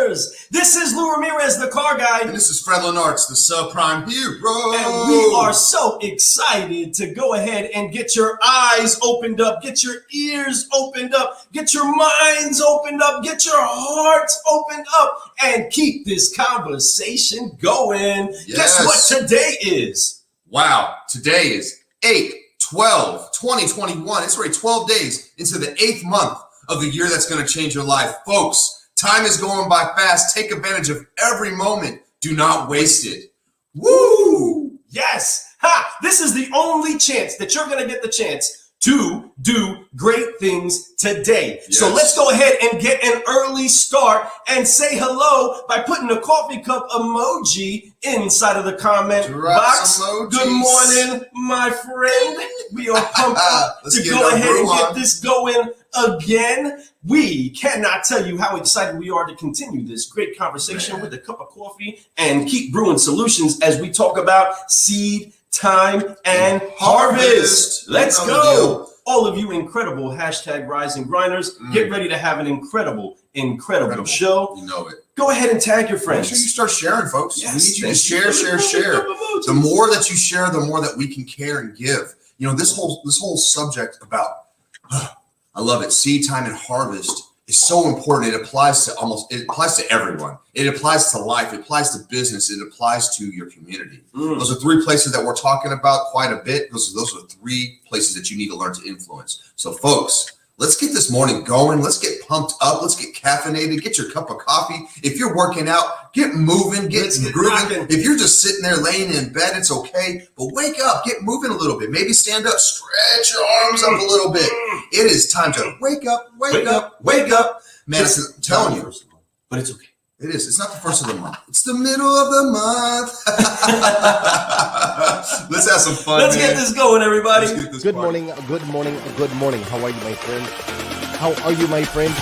Grinders. This is Lou Ramirez, the car guy. And this is Fred Lenartz, the subprime hero. And we are so excited to go ahead and get your eyes opened up, get your ears opened up, get your minds opened up, get your hearts opened up, and keep this conversation going. Yes. Guess what today is? Wow, today is 8/12/2021. It's already 12 days into the 8th month of the year that's going to change your life. Folks, time is going by fast. Take advantage of every moment. Do not waste it. Woo! Yes! Ha! This is the only chance that you're going to get the chance to do great things today. Yes. So let's go ahead and get an early start and say hello by putting a coffee cup emoji inside of the comment box. Good morning, my friend. We are pumped up to go ahead and get this going again. We cannot tell you how excited we are to continue this great conversation with a cup of coffee and keep brewing solutions as we talk about seed time and harvest. Let's go. All of you incredible hashtag Rise and Grinders, get ready to have an incredible show. You know it. Go ahead and tag your friends. Make sure you start sharing, folks. Yes, we need you to share. The more that you share, the more that we can care and give. You know, this whole subject about, I love it, seed time and harvest is so important. It applies to everyone. It applies to life. It applies to business. It applies to your community. Those are three places that we're talking about quite a bit. Those are three places that you need to learn to influence. So folks, let's get this morning going. Let's get pumped up. Let's get caffeinated. Get your cup of coffee. If you're working out, get moving, get grooving. If you're just sitting there laying in bed, it's okay. But wake up, get moving a little bit. Maybe stand up, stretch your arms up a little bit. It is time to wake up. Man, I'm telling you. But it's okay. It is. It's not the first of the month. It's the middle of the month. Let's have some fun. Let's get this going, everybody. Good morning. How are you, my friend?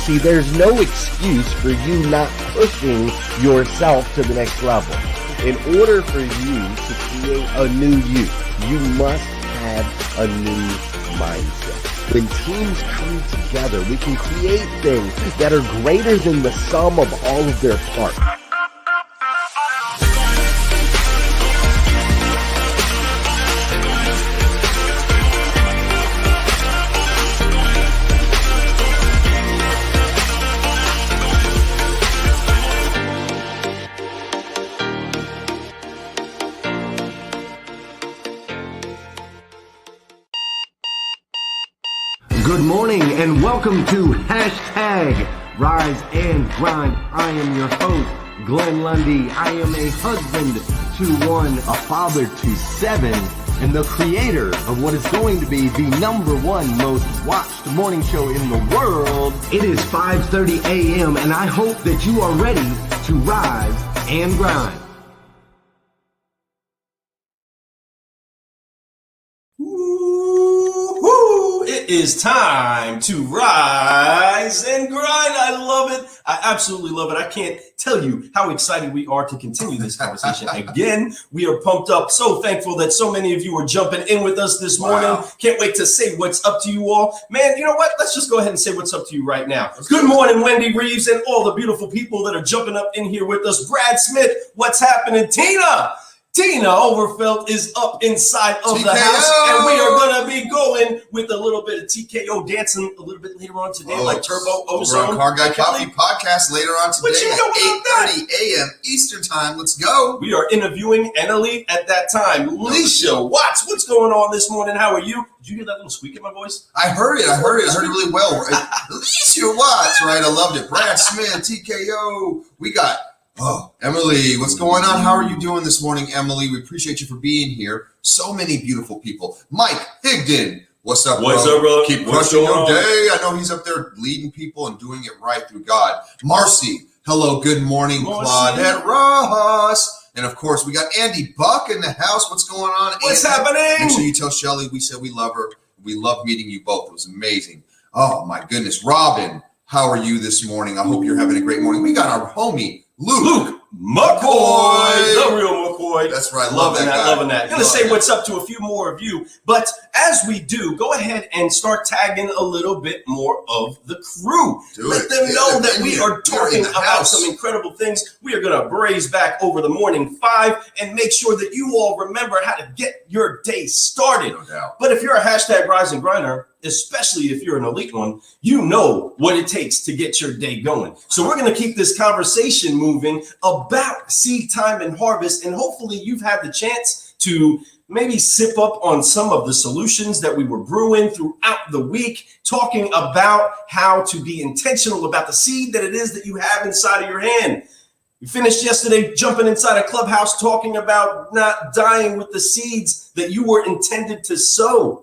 See, there's no excuse for you not pushing yourself to the next level. In order for you to create a new you must have a new mindset. When teams come together, we can create things that are greater than the sum of all of their parts. Good morning and welcome to hashtag Rise and Grind. I am your host, Glenn Lundy. I am a husband to one, a father to seven, and the creator of what is going to be the #1 most watched morning show in the world. It is 5:30 a.m. and I hope that you are ready to rise and grind. It is time to rise and grind. I love it. I absolutely love it. I can't tell you how excited we are to continue this conversation. Again, we are pumped up. So thankful that so many of you are jumping in with us this morning. Wow. Can't wait to say what's up to you all. Man, you know what? Let's just go ahead and say what's up to you right now. Good morning, Wendy Reeves, and all the beautiful people that are jumping up in here with us. Brad Smith, what's happening? Tina Overfelt is up inside of the house, and we are going to be going with a little bit of TKO dancing a little bit later on today, like Turbo Ozone. We're on Car Guy Coffee Podcast later on today at 8:30 a.m. Eastern Time. Let's go. We are interviewing Annalie at that time. Alicia Watts, what's going on this morning? How are you? Did you hear that little squeak in my voice? I heard it really well. Alicia Watts, right? I loved it. Brad Smith, TKO. We got... Emily, what's going on? How are you doing this morning, Emily? We appreciate you for being here. So many beautiful people. Mike Higdon, what's up, bro? What's up, bro? Keep crushing your day. I know he's up there leading people and doing it right through God. Marcy, hello, good morning. Claudette Ross. And, of course, we got Andy Buck in the house. What's going on, What's Andy? happening? Make sure you tell Shelly we said we love her. We love meeting you both. It was amazing. Oh, my goodness. Robin. how are you this morning? I hope you're having a great morning. We got our homie, Luke McCoy, the real McCoy. That's right. Loving that. Gonna say what's up to a few more of you. But as we do, go ahead and start tagging a little bit more of the crew. Let them know that we are talking about some incredible things. We are gonna braze back over the morning 5 and make sure that you all remember how to get your day started. No doubt. But if you're a hashtag Rise and Grinder, especially if you're an elite one, you know what it takes to get your day going. So we're going to keep this conversation moving about seed time and harvest. And hopefully you've had the chance to maybe sip up on some of the solutions that we were brewing throughout the week, talking about how to be intentional about the seed that it is that you have inside of your hand. We finished yesterday jumping inside a clubhouse talking about not dying with the seeds that you were intended to sow.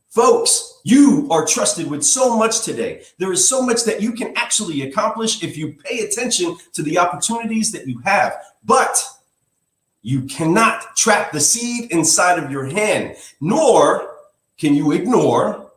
Folks, you are trusted with so much today. There is so much that you can actually accomplish if you pay attention to the opportunities that you have. But you cannot trap the seed inside of your hand, nor can you ignore,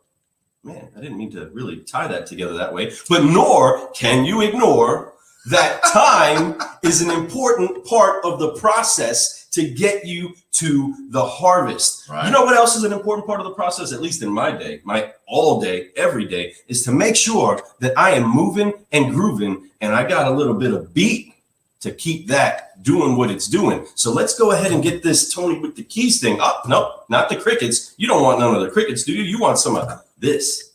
man, I didn't mean to really tie that together that way, but nor can you ignore that time is an important part of the process to get you to the harvest. Right. You know what else is an important part of the process, at least in my day, my all day, every day, is to make sure that I am moving and grooving and I got a little bit of beat to keep that doing what it's doing. So let's go ahead and get this Tony with the keys thing up. No, not the crickets. You don't want none of the crickets, do you? You want some of this.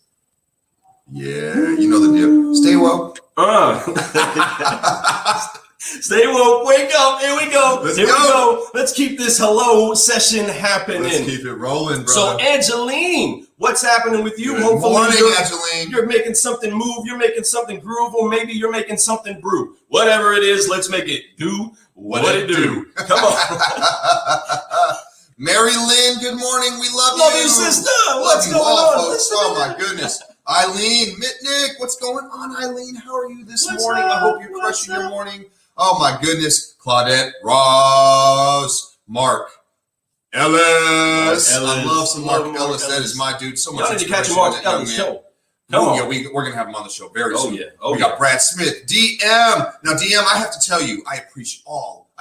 Yeah, you know the deal. Stay woke. Stay woke. Wake up. Here we go. Here we go. Let's keep this hello session happening. Let's keep it rolling, bro. So, Angeline, what's happening with you? Good Hopefully, morning, Angeline. You're making something move. You're making something groove, or maybe you're making something brew. Whatever it is, let's make it do what it do. Come on. Mary Lynn, good morning. We love you. Love you, sister. What's going on? Folks. Oh, my goodness. Eileen, Mitnick, what's going on, Eileen? How are you this morning? I hope you're crushing your morning. Oh, my goodness. Claudette, Ross, Mark Ellis. I love some Mark Ellis. That is my dude. So much. Y'all need to catch a Mark Ellis show. Yeah, we're going to have him on the show very soon. We got Brad Smith, DM. Now, DM, I have to tell you, I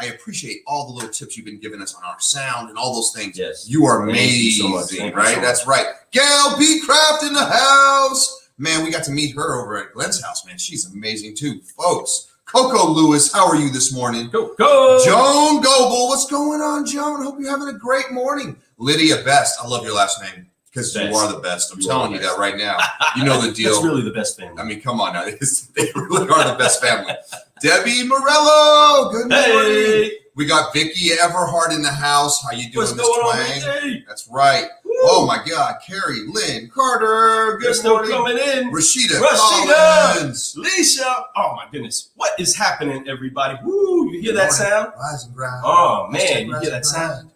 appreciate all the little tips you've been giving us on our sound and all those things. Yes. You are amazing, right? That's right. Gail B. Craft in the house. Man, we got to meet her over at Glenn's house, man. She's amazing too, folks. Coco Lewis, how are you this morning? Go. Joan Goebel, what's going on, Joan? Hope you're having a great morning. Lydia Best, I love your last name because you are the best. I'm telling you that right now. You know the deal. It's really the best family. I mean, come on now. They really are the best family. Debbie Morello, good morning. We got Vicky Everhart in the house. How you doing, Miss Twang? That's right. Woo. Oh my God, Carrie, Lynn, Carter. Good morning. Still coming in. Rashida Collins. Leisha. Oh my goodness, what is happening, everybody? Woo! You hear that sound? Rise and grind. Oh man, you hear that sound?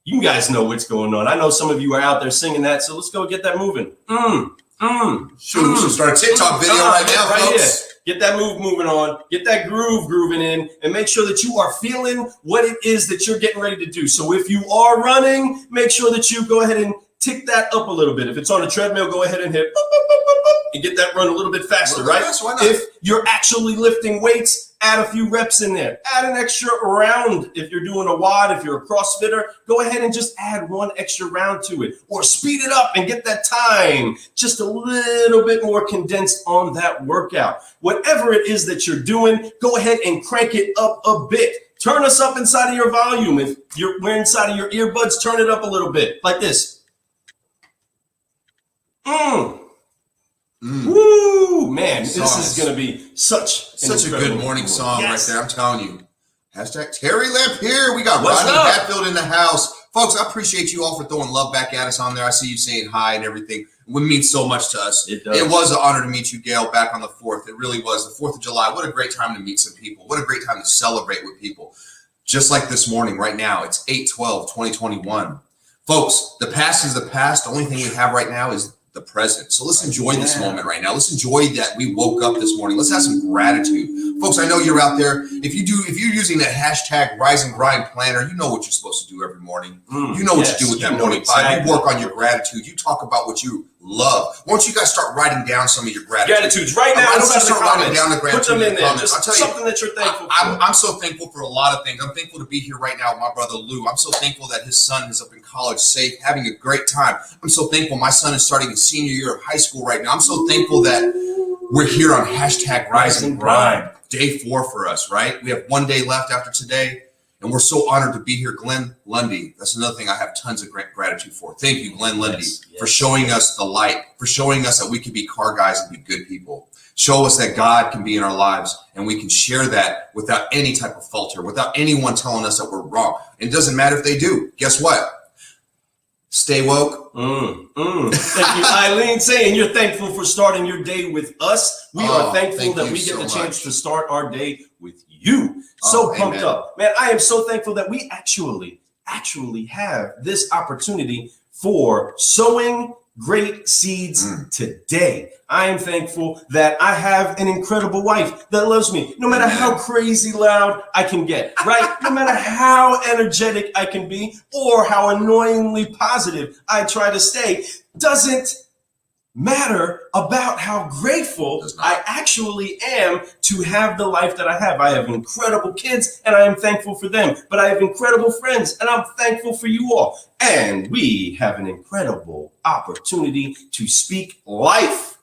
You guys know what's going on. I know some of you are out there singing that, so let's go get that moving. We should start a TikTok video right now, folks. Here. Get that move moving on. Get that grooving in, and make sure that you are feeling what it is that you're getting ready to do. So if you are running, make sure that you go ahead and tick that up a little bit. If it's on a treadmill, go ahead and hit boop, boop, boop, boop, boop, and get that run a little bit faster, right? If you're actually lifting weights, add a few reps in there. Add an extra round. If you're doing a WOD, if you're a CrossFitter, go ahead and just add one extra round to it. Or speed it up and get that time just a little bit more condensed on that workout. Whatever it is that you're doing, go ahead and crank it up a bit. Turn us up inside of your volume. If we're inside of your earbuds, turn it up a little bit, like this. Woo, man, this is going to be such a good morning song right there. I'm telling you. Hashtag Terry Lamp here. We got Rodney Hatfield in the house. Folks, I appreciate you all for throwing love back at us on there. I see you saying hi and everything. It means so much to us. It does. It was an honor to meet you, Gail, back on the 4th. It really was. The 4th of July. What a great time to meet some people. What a great time to celebrate with people. Just like this morning, right now, it's 8/12/2021. Folks, the past is the past. The only thing we have right now is the present. So let's enjoy this moment right now. Let's enjoy that we woke up this morning. Let's have some gratitude. Folks, I know you're out there. If you're using that hashtag Rise and Grind planner, you know what you're supposed to do every morning. You know what you do with that morning five. You work on your gratitude. You talk about what you love. Why don't you guys start writing down some of your gratitudes right now? Why don't you start writing down the gratitude? Put them in there. Comments. Just I'll tell something you, that you're thankful for. I'm so thankful for a lot of things. I'm thankful to be here right now with my brother Lou. I'm so thankful that his son is up in college, safe, having a great time. I'm so thankful my son is starting his senior year of high school right now. I'm so thankful that we're here on hashtag Rise and Grind. Day 4 for us, right? We have 1 day left after today. And we're so honored to be here. Glenn Lundy, that's another thing I have tons of gratitude for. Thank you, Glenn Lundy, for showing us the light, for showing us that we can be car guys and be good people. Show us that God can be in our lives, and we can share that without any type of filter, without anyone telling us that we're wrong. It doesn't matter if they do. Guess what? Stay woke. Thank you, Eileen, saying you're thankful for starting your day with us. We are thankful that we get the chance to start our day with you. So pumped up, man. I am so thankful that we actually have this opportunity for sowing great seeds today. I am thankful that I have an incredible wife that loves me, no matter how crazy loud I can get, right? No matter how energetic I can be or how annoyingly positive I try to stay, doesn't matter about how grateful I actually am to have the life that I have. I have incredible kids and I am thankful for them, but I have incredible friends and I'm thankful for you all. And we have an incredible opportunity to speak life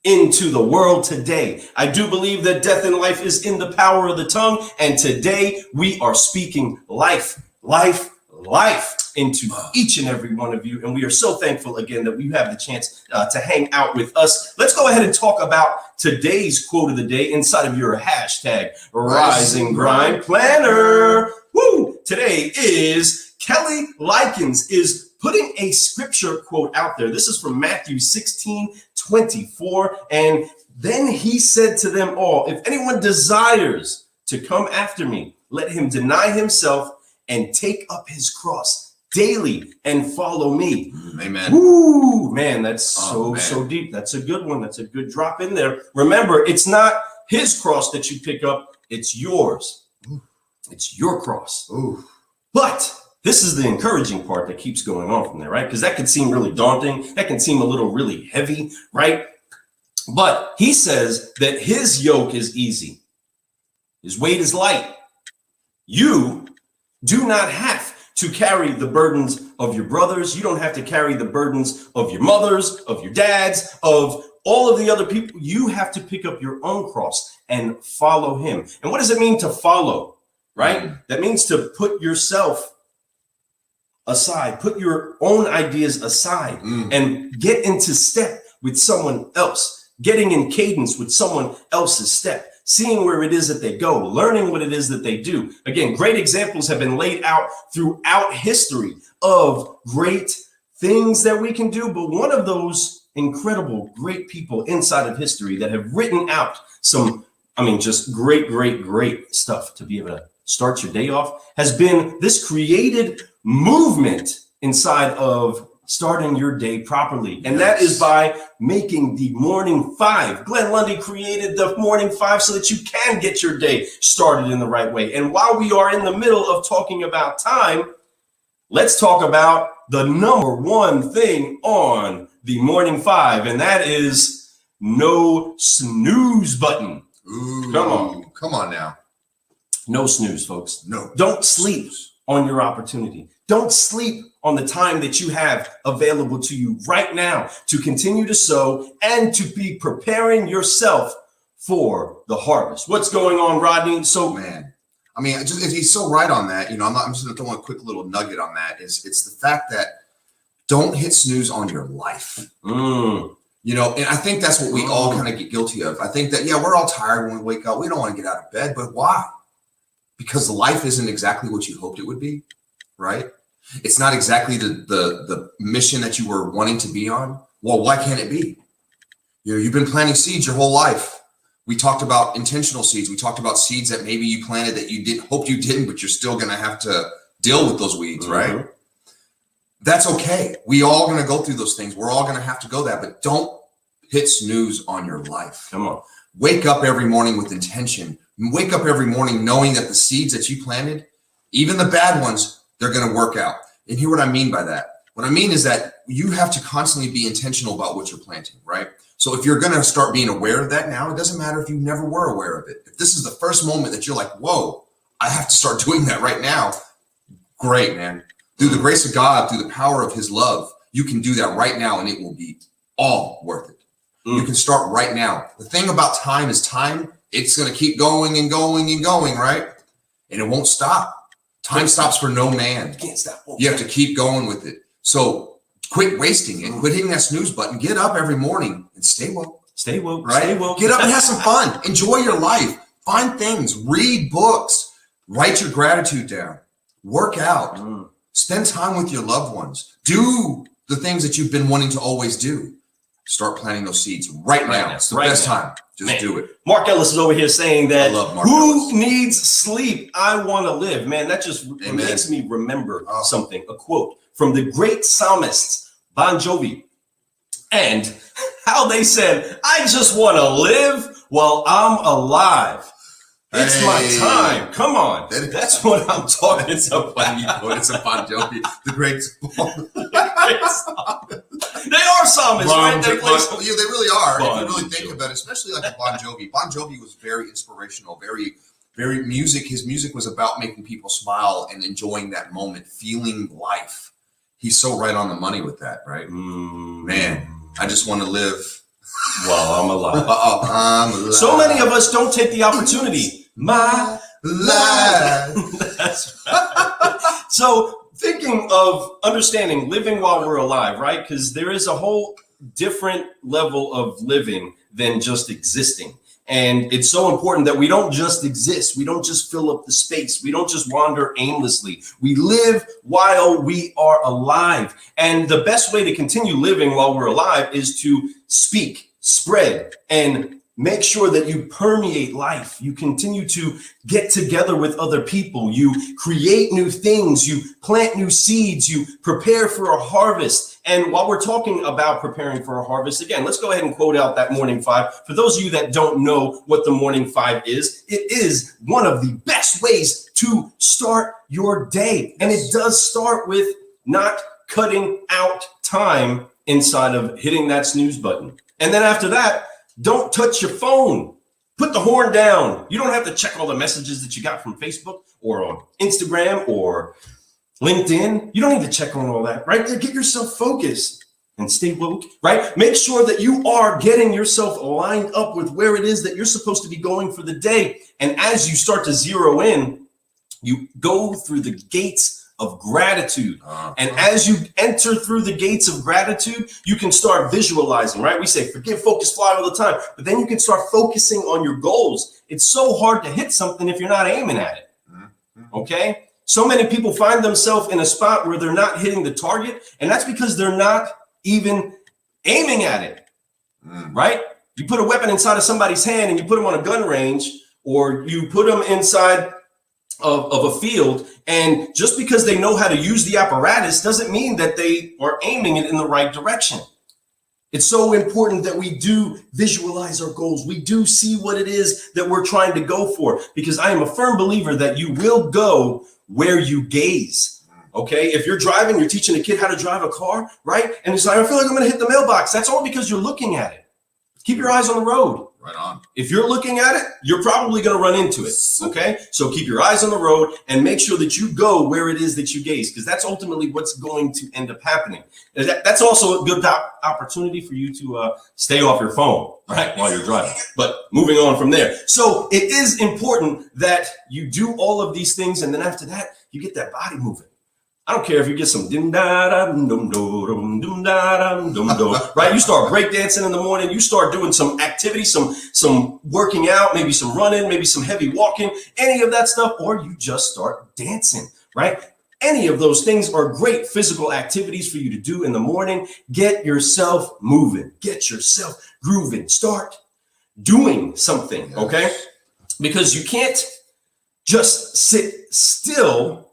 into the world today. I do believe that death and life is in the power of the tongue. And today we are speaking life into each and every one of you. And we are so thankful again that we have the chance to hang out with us. Let's go ahead and talk about today's quote of the day inside of your hashtag Rise and Grind Planner. Woo! Today is Kelly Likens is putting a scripture quote out there. This is from Matthew 16:24. And then he said to them all, if anyone desires to come after me, let him deny himself and take up his cross daily and follow me. Amen. Woo, man, that's so deep. That's a good one. That's a good drop in there. Remember, it's not his cross that you pick up. It's yours. It's your cross. Ooh. But this is the encouraging part that keeps going on from there, right? Because that can seem really daunting. That can seem a little really heavy, right? But he says that his yoke is easy. His weight is light. You do not have to carry the burdens of your brothers. You don't have to carry the burdens of your mothers, of your dads, of all of the other people. You have to pick up your own cross and follow him. And what does it mean to follow, right? That means to put yourself aside, put your own ideas aside and get into step with someone else, getting in cadence with someone else's step. Seeing where it is that they go, learning what it is that they do. Again, great examples have been laid out throughout history of great things that we can do. But one of those incredible, great people inside of history that have written out some, just great stuff to be able to start your day off has been this created movement inside of starting your day properly. And that is by making the morning 5. Glenn Lundy created the morning 5 so that you can get your day started in the right way. And while we are in the middle of talking about time, let's talk about the number one thing on the morning 5, and that is no snooze button. Ooh, come on now. No snooze, folks. No. Don't sleep on your opportunity. Don't sleep on the time that you have available to you right now to continue to sow and to be preparing yourself for the harvest. What's going on, Rodney? So, man, he's so right on that. I'm just going to throw a quick little nugget on that. It's the fact that don't hit snooze on your life. And I think that's what we all kind of get guilty of. I think that, we're all tired when we wake up. We don't want to get out of bed, but why? Because life isn't exactly what you hoped it would be, right? It's not exactly the mission that you were wanting to be on. Well, why can't it be? You've been planting seeds your whole life. We talked about intentional seeds. We talked about seeds that maybe you planted that you hoped you didn't, but you're still going to have to deal with those weeds, right? That's okay. We all going to go through those things. We're all going to have to go that, but don't hit snooze on your life. Come on. Wake up every morning with intention. Wake up every morning knowing that the seeds that you planted, even the bad ones, they're going to work out. And hear what I mean by that. What I mean is that you have to constantly be intentional about what you're planting, right? So if you're going to start being aware of that now, it doesn't matter if you never were aware of it. If this is the first moment that you're like, whoa, I have to start doing that right now. Great, man. Through the grace of God, through the power of his love, you can do that right now and it will be all worth it. You can start right now. The thing about time is it's going to keep going and going and going, right? And it won't stop. Time stops for no man. You can't stop. You have to keep going with it. So quit wasting it. Quit hitting that snooze button. Get up every morning and stay woke. Stay woke. Right? Stay woke. Get up and have some fun. Enjoy your life. Find things. Read books. Write your gratitude down. Work out. Spend time with your loved ones. Do the things that you've been wanting to always do. Start planting those seeds right now. It's the best time. Just do it. Mark Ellis is over here saying that Ellis. Needs sleep? I want to live. Man, that just makes me remember something. A quote from the great psalmist Bon Jovi, and how they said, I just want to live while I'm alive. It's my time. Come on. That's what I'm talking about. It's a Bon Jovi, the great song. They are psalmists, right? They really are. If you really think about it, especially like a Bon Jovi. Bon Jovi was very inspirational, very music. His music was about making people smile and enjoying that moment, feeling life. He's so right on the money with that, right? Man, I just want to live while I'm alive. I'm alive. So many of us don't take the opportunity. My life. That's right. So thinking of understanding living while we're alive, right? Because there is a whole different level of living than just existing. And it's so important that we don't just exist. We don't just fill up the space. We don't just wander aimlessly. We live while we are alive. And the best way to continue living while we're alive is to speak, spread, and make sure that you permeate life. You continue to get together with other people. You create new things. You plant new seeds. You prepare for a harvest. And while we're talking about preparing for a harvest, again, let's go ahead and quote out that morning five. For those of you that don't know what the morning five is, it is one of the best ways to start your day. And it does start with not cutting out time inside of hitting that snooze button. And then after that, don't touch your phone. Put the horn down. You don't have to check all the messages that you got from Facebook or on Instagram or LinkedIn. You don't need to check on all that, right? Get yourself focused and stay woke, right? Make sure that you are getting yourself lined up with where it is that you're supposed to be going for the day. And as you start to zero in, you go through the gates of gratitude. And as you enter through the gates of gratitude, you can start visualizing, right? We say, forget, focus, fly all the time. But then you can start focusing on your goals. It's so hard to hit something if you're not aiming at it. Okay? So many people find themselves in a spot where they're not hitting the target. And that's because they're not even aiming at it. Right? You put a weapon inside of somebody's hand and you put them on a gun range, or you put them inside of a field, and just because they know how to use the apparatus doesn't mean that they are aiming it in the right direction. It's so important that we do visualize our goals. We do see what it is that we're trying to go for, because I am a firm believer that you will go where you gaze. Okay, if you're driving, you're teaching a kid how to drive a car, right? And it's like, I feel like I'm going to hit the mailbox. That's all because you're looking at it. Keep your eyes on the road. Right on. If you're looking at it, you're probably going to run into it. Okay. So keep your eyes on the road and make sure that you go where it is that you gaze, because that's ultimately what's going to end up happening. That's also a good opportunity for you to stay off your phone, right, while you're driving. But moving on from there. So it is important that you do all of these things. And then after that, you get that body moving. I don't care if you get some dim da da dum dum dum da dum dum, right? You start breakdancing in the morning. You start doing some activity, some working out, maybe some running, maybe some heavy walking, any of that stuff, or you just start dancing, right? Any of those things are great physical activities for you to do in the morning. Get yourself moving, get yourself grooving, start doing something, okay? Because you can't just sit still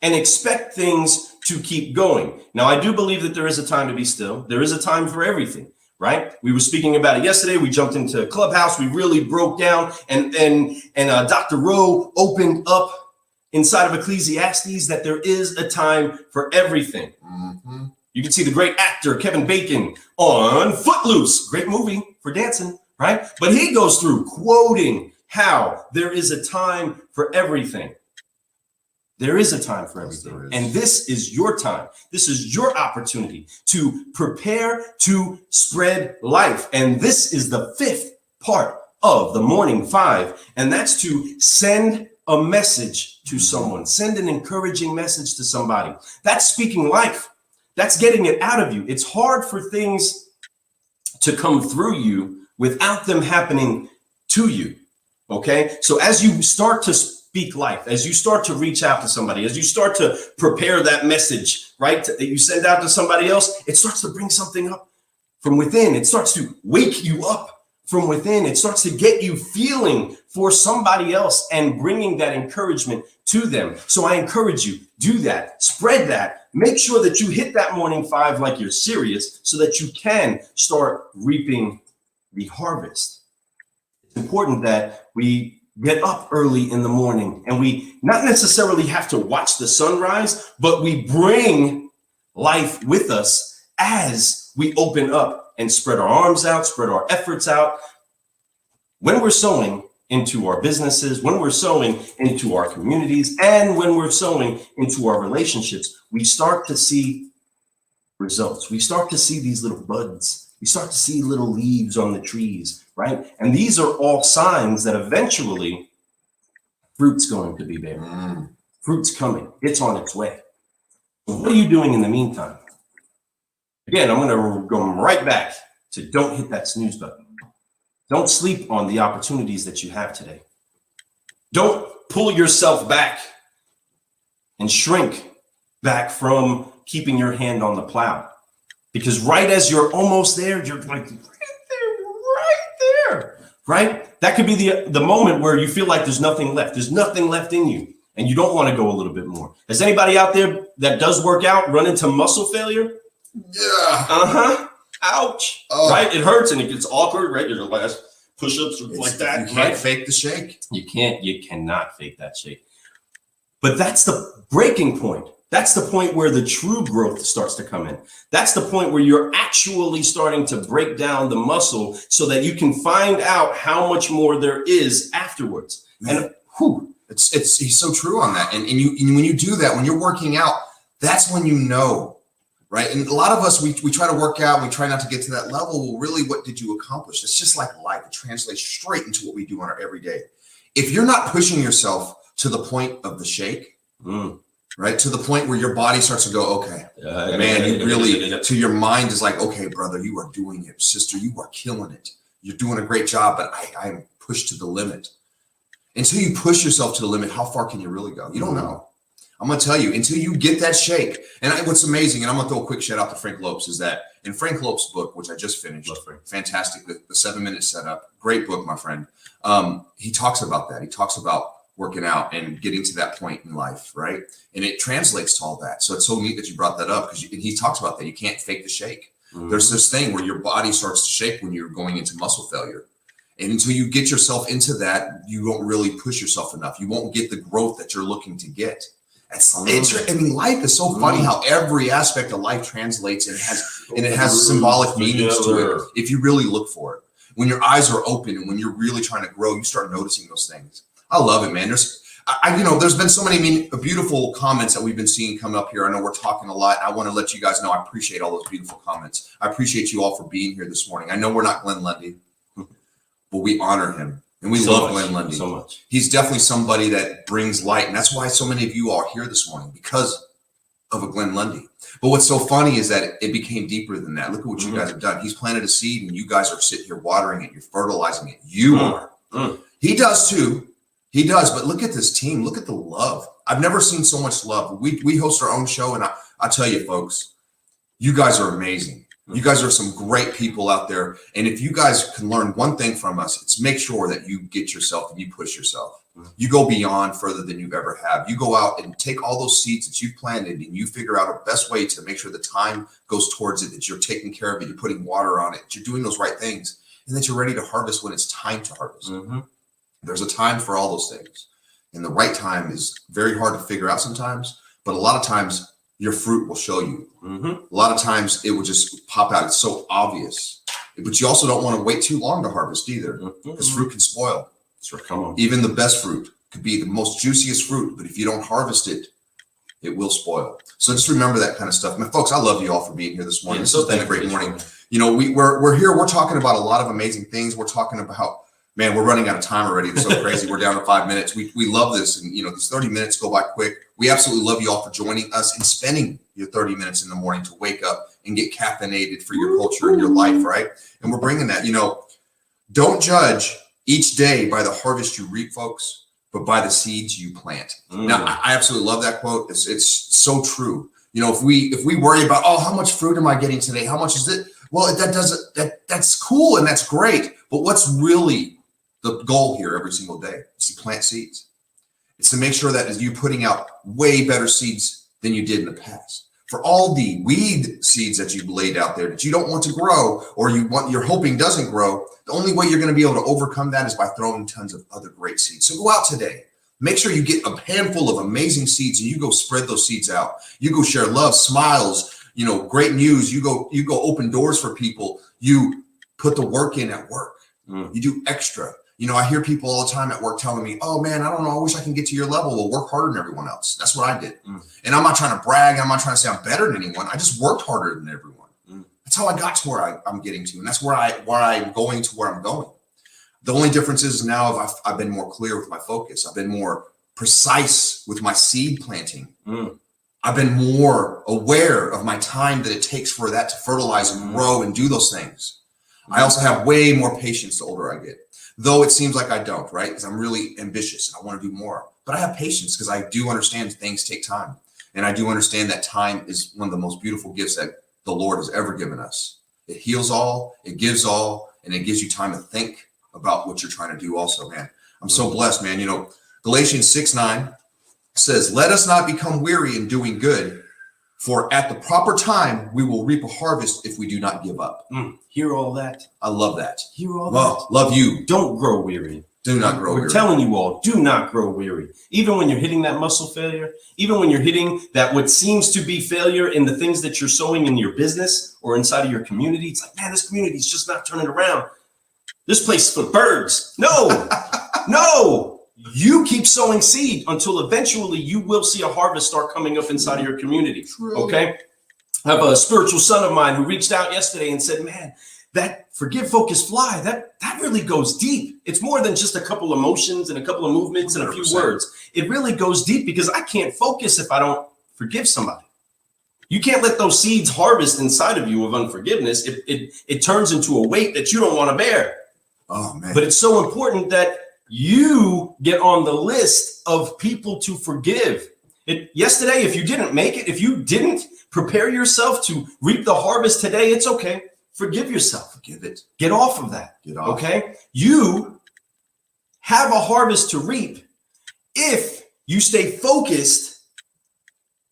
and expect things to keep going. Now, I do believe that there is a time to be still. There is a time for everything, right? We were speaking about it yesterday. We jumped into Clubhouse. We really broke down, and Dr. Rowe opened up inside of Ecclesiastes that there is a time for everything. You can see the great actor Kevin Bacon on Footloose. Great movie for dancing, right? But he goes through quoting how there is a time for everything. There is a time for everything. And this is your time. This is your opportunity to prepare to spread life. And this is the 5th part of the Morning 5. And that's to send a message to someone. Send an encouraging message to somebody. That's speaking life. That's getting it out of you. It's hard for things to come through you without them happening to you. Okay? So as you start to speak life, as you start to reach out to somebody, as you start to prepare that message, right, that you send out to somebody else, it starts to bring something up from within. It starts to wake you up from within. It starts to get you feeling for somebody else and bringing that encouragement to them. So I encourage you, do that, spread that, make sure that you hit that Morning 5 like you're serious so that you can start reaping the harvest. It's important that we get up early in the morning and we not necessarily have to watch the sunrise, but we bring life with us as we open up and spread our arms out, spread our efforts out. When we're sowing into our businesses, when we're sowing into our communities, and when we're sowing into our relationships, we start to see results. We start to see these little buds. We start to see little leaves on the trees, right? And these are all signs that eventually fruit's going to be there. Fruit's coming. It's on its way. So what are you doing in the meantime? Again, I'm going to go right back to don't hit that snooze button. Don't sleep on the opportunities that you have today. Don't pull yourself back and shrink back from keeping your hand on the plow. Because right as you're almost there, you're like right there, right? That could be the moment where you feel like there's nothing left. There's nothing left in you and you don't want to go a little bit more. Has anybody out there that does work out run into muscle failure? Yeah. Ouch. Right? It hurts and it gets awkward, right? Your last push-ups like that. You can't fake the shake. You cannot fake that shake. But that's the breaking point. That's the point where the true growth starts to come in. That's the point where you're actually starting to break down the muscle so that you can find out how much more there is afterwards. Man, and he's so true on that. And when you do that, when you're working out, that's when you know. Right. And a lot of us, we try to work out. We try not to get to that level. Well, really, what did you accomplish? It's just like life. It translates straight into what we do on our everyday. If you're not pushing yourself to the point of the shake, right, to the point where your body starts to go, okay, man, you really, to your mind is like, okay, brother, you are doing it. Sister, you are killing it. You're doing a great job, but I'm pushed to the limit. Until you push yourself to the limit, how far can you really go? You don't know. I'm going to tell you, until you get that shake. And what's amazing, and I'm going to throw a quick shout out to Frank Lopes, is that in Frank Lopes' book, which I just finished, fantastic, the 7-minute setup, great book, my friend. He talks about that. He talks about working out and getting to that point in life, right? And it translates to all that. So it's so neat that you brought that up because he talks about that. You can't fake the shake. There's this thing where your body starts to shake when you're going into muscle failure. And until you get yourself into that, you don't really push yourself enough. You won't get the growth that you're looking to get. Life is so funny how every aspect of life translates and it has symbolic meanings to it if you really look for it. When your eyes are open and when you're really trying to grow, you start noticing those things. I love it, man. There's been so many beautiful comments that we've been seeing come up here. I know we're talking a lot. I want to let you guys know I appreciate all those beautiful comments. I appreciate you all for being here this morning. I know we're not Glenn Lundy, but we honor him. And we love Glenn Lundy so much. He's definitely somebody that brings light. And that's why so many of you are here this morning, because of a Glenn Lundy. But what's so funny is that it became deeper than that. Look at what you guys have done. He's planted a seed and you guys are sitting here watering it. You're fertilizing it. You are. He does too. He does. But look at this team. Look at the love. I've never seen so much love. We host our own show. And I tell you, folks, you guys are amazing. You guys are some great people out there. And if you guys can learn one thing from us, it's make sure that you get yourself and you push yourself. You go beyond further than you've ever have. You go out and take all those seeds that you've planted and you figure out a best way to make sure the time goes towards it, that you're taking care of it, you're putting water on it, you're doing those right things, and that you're ready to harvest when it's time to harvest. There's a time for all those things. And the right time is very hard to figure out sometimes, but a lot of times your fruit will show you. Mm-hmm. A lot of times it will just pop out. It's so obvious. But you also don't want to wait too long to harvest either, because fruit can spoil. Sure, come on. Even the best fruit could be the most juiciest fruit, but if you don't harvest it, it will spoil. So just remember that kind of stuff. Man, folks, I love you all for being here this morning. This has been a great morning. You know, we're here. We're talking about a lot of amazing things. We're talking about, man, we're running out of time already. It's so crazy. We're down to 5 minutes. We love this. And, you know, these 30 minutes go by quick. We absolutely love you all for joining us and spending your 30 minutes in the morning to wake up and get caffeinated for your culture and your life, right? And we're bringing that, you know, don't judge each day by the harvest you reap, folks, but by the seeds you plant. Now, I absolutely love that quote. It's so true. You know, if we worry about, oh, how much fruit am I getting today? How much is it? Well, that's cool and that's great. But what's really the goal here every single day is to plant seeds. It's to make sure that as you putting out way better seeds than you did in the past. For all the weed seeds that you've laid out there that you don't want to grow, or you're hoping doesn't grow, the only way you're going to be able to overcome that is by throwing tons of other great seeds. So go out today. Make sure you get a handful of amazing seeds and you go spread those seeds out. You go share love, smiles, you know, great news. You go open doors for people. You put the work in at work. You do extra. You know, I hear people all the time at work telling me, oh man, I don't know, I wish I can get to your level. Well, work harder than everyone else. That's what I did. And I'm not trying to brag. I'm not trying to say I'm better than anyone. I just worked harder than everyone. That's how I got to where I'm getting to. And that's where I'm going to where I'm going. The only difference is now I've been more clear with my focus. I've been more precise with my seed planting. I've been more aware of my time that it takes for that to fertilize and grow and do those things. I also have way more patience the older I get. Though it seems like I don't, right? Because I'm really ambitious and I want to do more. But I have patience because I do understand things take time. And I do understand that time is one of the most beautiful gifts that the Lord has ever given us. It heals all, it gives all, and it gives you time to think about what you're trying to do also, man. I'm so blessed, man. You know, Galatians 6:9 says, let us not become weary in doing good, for at the proper time, we will reap a harvest if we do not give up. Hear all that? I love that. Hear all that? Love you. Don't grow weary. Do not grow weary. We're telling you all, do not grow weary. Even when you're hitting that muscle failure, even when you're hitting that what seems to be failure in the things that you're sowing in your business or inside of your community, it's like, man, this community is just not turning around. This place is for birds. No, no. You keep sowing seed until eventually you will see a harvest start coming up inside of your community. Okay. I have a spiritual son of mine who reached out yesterday and said, man, that forgive, focus, fly, that really goes deep. It's more than just a couple of motions and a couple of movements and a few 100%. words. It really goes deep because I can't focus if I don't forgive somebody. You can't let those seeds harvest inside of you of unforgiveness. It turns into a weight that you don't want to bear. Oh, man. But it's so important that you get on the list of people to forgive. Yesterday, if you didn't make it, if you didn't prepare yourself to reap the harvest today, it's okay. Forgive yourself. Forgive it. Get off of that. Get off. Okay? You have a harvest to reap if you stay focused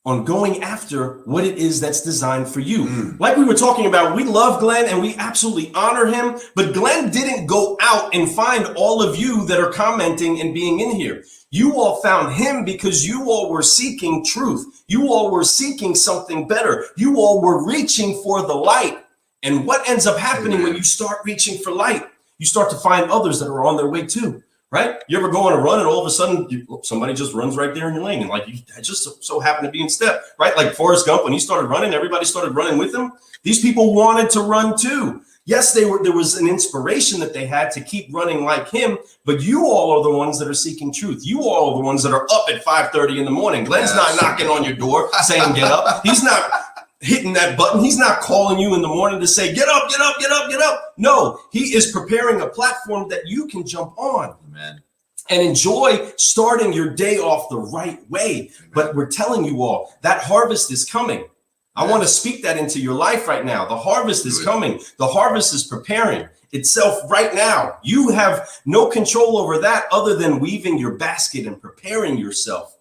on going after what it is that's designed for you. Like we were talking about, we love Glenn and we absolutely honor him, but Glenn didn't go out and find all of you that are commenting and being in here. You all found him because you all were seeking truth. You all were seeking something better. You all were reaching for the light. And what ends up happening when you start reaching for light? You start to find others that are on their way too. Right? You ever go on a run and all of a sudden somebody just runs right there in your lane and like you just so happen to be in step, right? Like Forrest Gump, when he started running, everybody started running with him. These people wanted to run too. Yes, there was an inspiration that they had to keep running like him, but you all are the ones that are seeking truth. You all are the ones that are up at 5:30 in the morning. Glenn's not knocking on your door saying get up. He's not hitting that button. He's not calling you in the morning to say, get up, get up, get up, get up. No, he is preparing a platform that you can jump on. Amen. And enjoy starting your day off the right way. Amen. But we're telling you all that harvest is coming. I want to speak that into your life right now. The harvest is coming. The harvest is preparing itself right now. You have no control over that other than weaving your basket and preparing yourself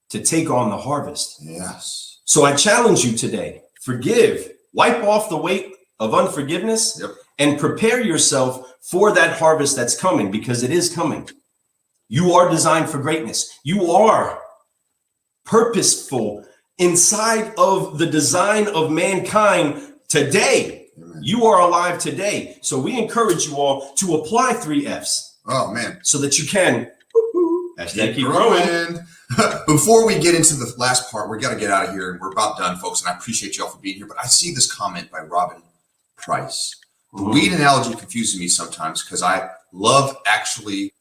to take on the harvest. Yes. So I challenge you today, forgive, wipe off the weight of unforgiveness, and prepare yourself for that harvest that's coming, because it is coming. You are designed for greatness. You are purposeful inside of the design of mankind today. Amen. You are alive today. So we encourage you all to apply 3 F's. Oh, man. So that you can keep growing. Before we get into the last part, we got to get out of here, and we're about done, folks. And I appreciate y'all for being here. But I see this comment by Robin Price. The weed analogy confuses me sometimes because I love actually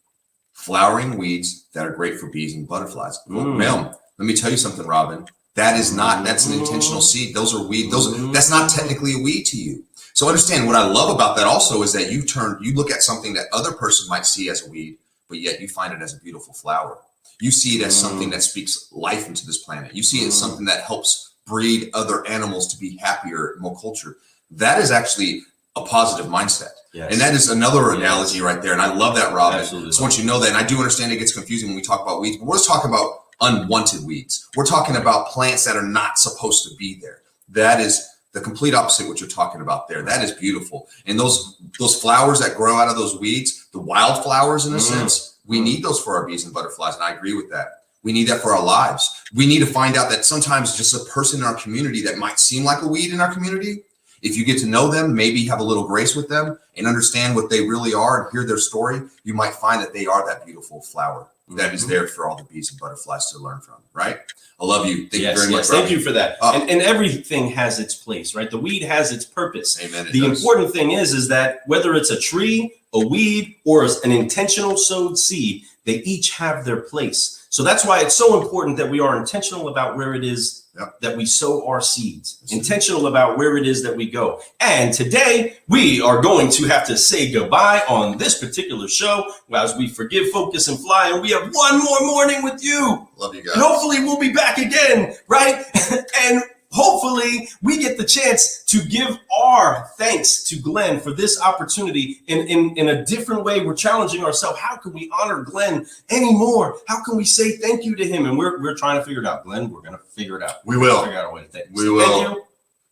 flowering weeds that are great for bees and butterflies. Ma'am, let me tell you something, Robin. That's an intentional seed. Those are weed. That's not technically a weed to you. So understand what I love about that also is that you look at something that other person might see as a weed, but yet you find it as a beautiful flower. You see it as something that speaks life into this planet. You see it as something that helps breed other animals to be happier, more cultured. That is actually a positive mindset. Yes. And that is another analogy right there. And I love that, Robin. Absolutely. So I want you to know that. And I do understand it gets confusing when we talk about weeds, but we're just talking about unwanted weeds. We're talking about plants that are not supposed to be there. That is the complete opposite of what you're talking about there. That is beautiful. And those flowers that grow out of those weeds, the wild flowers in a sense, we need those for our bees and butterflies. And I agree with that. We need that for our lives. We need to find out that sometimes just a person in our community that might seem like a weed in our community, if you get to know them, maybe have a little grace with them and understand what they really are and hear their story, you might find that they are that beautiful flower that is there for all the bees and butterflies to learn from, right? I love you. Thank you very much. Thank you for that. And everything has its place, right? The weed has its purpose. Amen. The important thing is that whether it's a tree, a weed, or an intentional sowed seed, they each have their place. So that's why it's so important that we are intentional about where it is that we sow our seeds, intentional about where it is that we go. And today we are going to have to say goodbye on this particular show as we forgive, focus, and fly. And we have one more morning with you. Love you guys. And hopefully we'll be back again, right? And hopefully we get the chance to give our thanks to Glenn for this opportunity in a different way. We're challenging ourselves. How can we honor Glenn anymore? How can we say thank you to him? And we're trying to figure it out, Glenn. We're going to figure it out. We will. Figure out a way to thank you. We will. Thank you.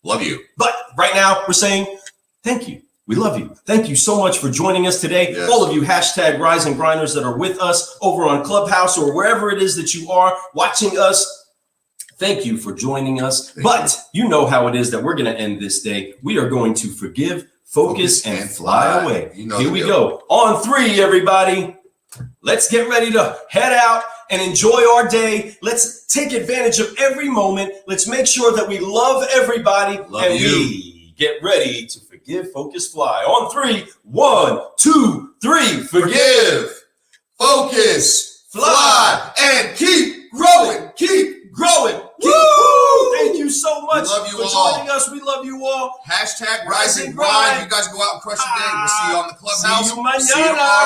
Love you. But right now we're saying thank you. We love you. Thank you so much for joining us today. Yes. All of you #Rise and Grinders that are with us over on Clubhouse or wherever it is that you are watching us. Thank you for joining us. But you know how it is that we're going to end this day. We are going to forgive, focus, and fly away. Here we go. On 3, everybody. Let's get ready to head out and enjoy our day. Let's take advantage of every moment. Let's make sure that we love everybody. We get ready to forgive, focus, fly. On 3, 1, 2, 3. Forgive, focus, fly, and keep growing. Keep growing. Woo! Thank you so much for joining us. We love you all. #Rise and Grind. You guys go out and crush your day. We'll see you on the Clubhouse. See you mañana.